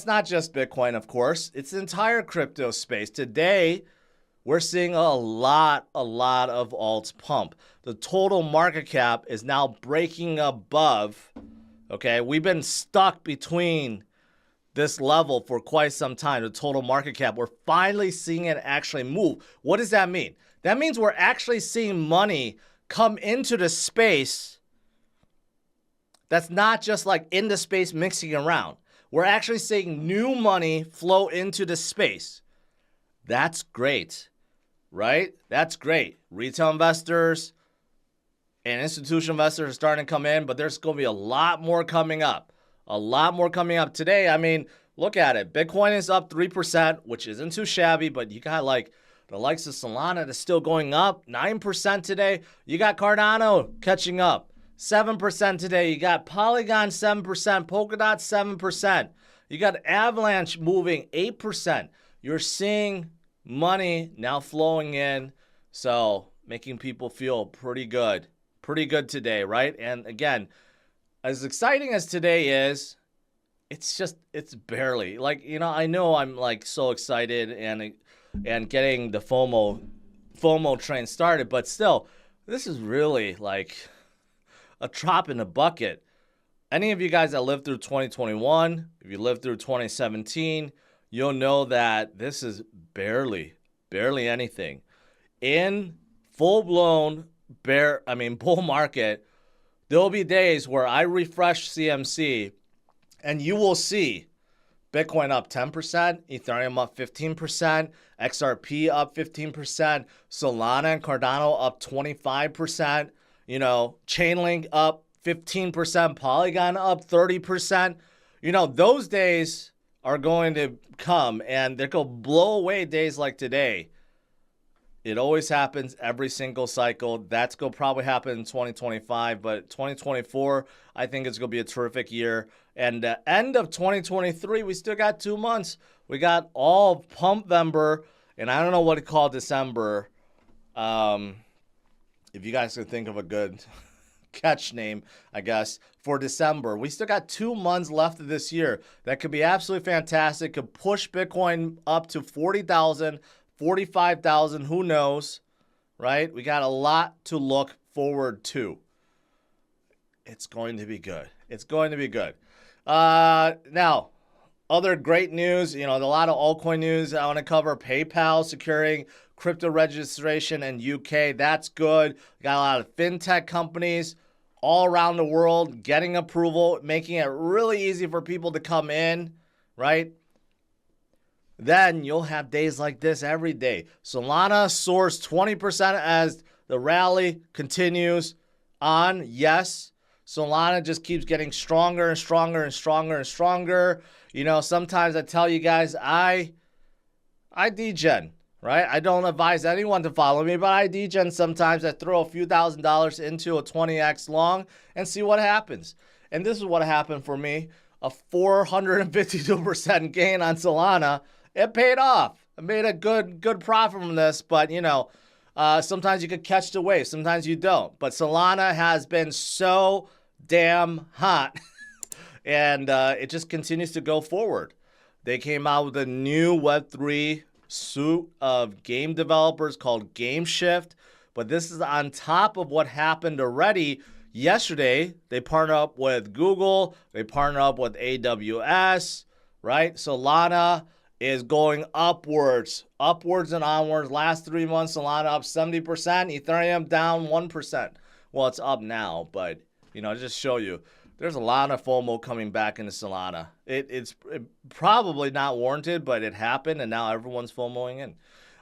not just Bitcoin, of course. It's the entire crypto space. Today, we're seeing a lot of alts pump. The total market cap is now breaking above, okay? We've been stuck between this level for quite some time, the total market cap. We're finally seeing it actually move. What does that mean? That means we're actually seeing money come into the space that's not just like in the space mixing around. We're actually seeing new money flow into the space. That's great, right? That's great. Retail investors and institutional investors are starting to come in, but there's going to be a lot more coming up. A lot more coming up today. I mean, look at it. Bitcoin is up 3%, which isn't too shabby, but you got like the likes of Solana that's still going up 9% today. You got Cardano catching up 7% today. You got Polygon 7%, Polkadot 7%. You got Avalanche moving 8%. You're seeing money now flowing in, so making people feel pretty good today, right? And again, as exciting as today is, it's barely like, you know, I know I'm like so excited and getting the FOMO train started, but still, this is really like a drop in the bucket. Any of you guys that lived through 2021, if you lived through 2017, you'll know that this is barely anything. In full-blown bull market, there'll be days where I refresh CMC and you will see Bitcoin up 10%, Ethereum up 15%, XRP up 15%, Solana and Cardano up 25%, you know, Chainlink up 15%, Polygon up 30%. You know, those days are going to come and they're going to blow away days like today. It always happens every single cycle. That's going to probably happen in 2025, but 2024, I think it's going to be a terrific year. And the end of 2023, we still got 2 months. We got all Pumpvember, and I don't know what to call December. If you guys could think of a good catch name, I guess, for December. We still got 2 months left of this year. That could be absolutely fantastic. Could push Bitcoin up to 40,000, 45,000, who knows, right? We got a lot to look forward to. It's going to be good. It's going to be good. Now, other great news, you know, a lot of altcoin news. I want to cover PayPal securing crypto registration in UK. That's good. We got a lot of fintech companies all around the world getting approval, making it really easy for people to come in, right? Then you'll have days like this every day. Solana soars 20% as the rally continues on. Yes, Solana just keeps getting stronger and stronger and stronger and stronger. You know, sometimes I tell you guys, I degen, right? I don't advise anyone to follow me, but I degen sometimes. I throw a few $1,000s into a 20x long and see what happens. And this is what happened for me. A 452% gain on Solana. It paid off. I made a good profit from this, but you know, sometimes you could catch the wave, sometimes you don't. But Solana has been so damn hot, and it just continues to go forward. They came out with a new Web3 suite of game developers called GameShift, but this is on top of what happened already. Yesterday, they partnered up with Google, they partnered up with AWS, right? Solana is going upwards and onwards. Last 3 months, Solana up 70%, Ethereum down 1%. Well, it's up now, but, you know, just show you, there's a lot of FOMO coming back into Solana. It's probably not warranted, but it happened, and now everyone's FOMOing in.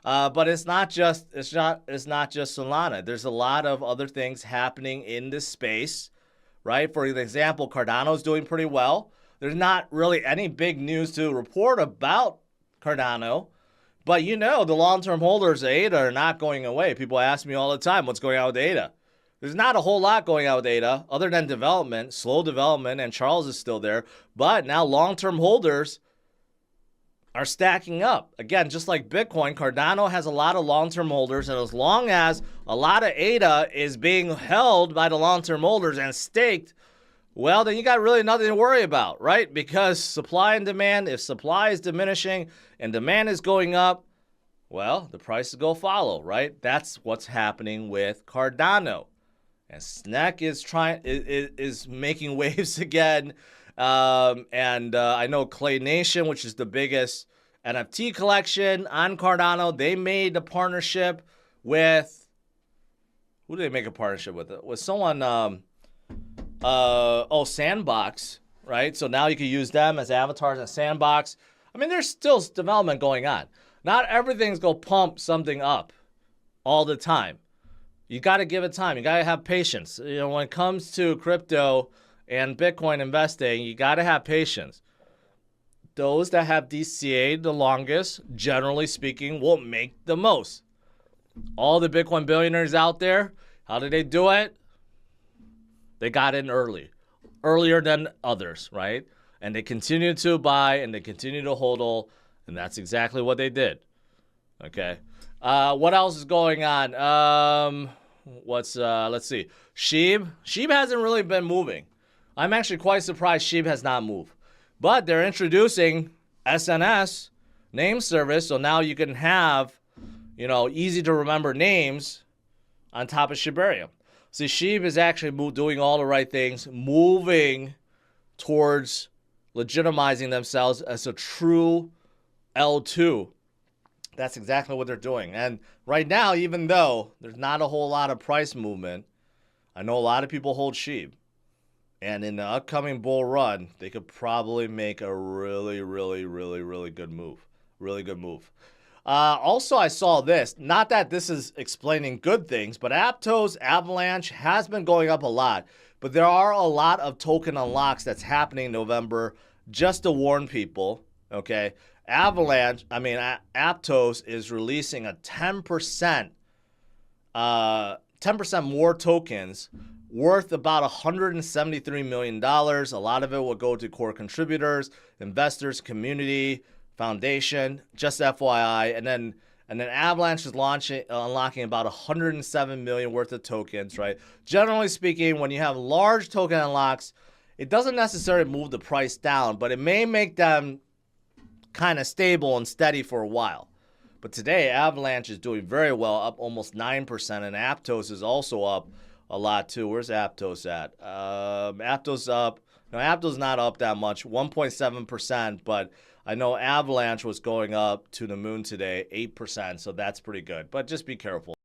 But it's not just Solana. There's a lot of other things happening in this space, right? For example, Cardano's doing pretty well. There's not really any big news to report about Cardano, but you know, the long-term holders of ADA are not going away. People ask me all the time, what's going on with ADA? There's not a whole lot going on with ADA other than development, slow development, and Charles is still there. But now long-term holders are stacking up. Again, just like Bitcoin, Cardano has a lot of long-term holders, and as long as a lot of ADA is being held by the long-term holders and staked, well, then you got really nothing to worry about, right? Because supply and demand, if supply is diminishing and demand is going up, well, the prices go follow, right? That's what's happening with Cardano. And SNEC is making waves again. I know Clay Nation, which is the biggest NFT collection on Cardano, they made a partnership with, who did they make a partnership with? With someone, Sandbox, right? So now you can use them as avatars in Sandbox. I mean, there's still development going on. Not everything's going to pump something up all the time. You got to give it time. You got to have patience. You know, when it comes to crypto and Bitcoin investing, you got to have patience. Those that have DCA the longest, generally speaking, will make the most. All the Bitcoin billionaires out there, how did they do it? They got in earlier than others, right? And they continue to buy and they continue to hodl, and that's exactly what they did. Okay. What else is going on? Let's see. Shib hasn't really been moving. I'm actually quite surprised Shib has not moved. But they're introducing SNS name service, so now you can have, easy to remember names on top of Shibarium. See, Shib is actually doing all the right things, moving towards legitimizing themselves as a true L2. That's exactly what they're doing. And right now, even though there's not a whole lot of price movement, I know a lot of people hold Shib. And in the upcoming bull run, they could probably make a really, really, really, really good move. Really good move. Also, I saw this. Not that this is explaining good things, but Aptos Avalanche has been going up a lot. But there are a lot of token unlocks that's happening in November, just to warn people, okay? Aptos is releasing a 10% more tokens worth about $173 million. A lot of it will go to core contributors, investors, community, foundation, just FYI. And then Avalanche is unlocking about $107 million worth of tokens, right? Generally speaking, when you have large token unlocks, it doesn't necessarily move the price down, but it may make them kind of stable and steady for a while. But today, Avalanche is doing very well, up almost 9%, and Aptos is also up a lot too. Where's Aptos at? Aptos up. No, Aptos not up that much, 1.7%, but I know Avalanche was going up to the moon today, 8%, so that's pretty good. But just be careful.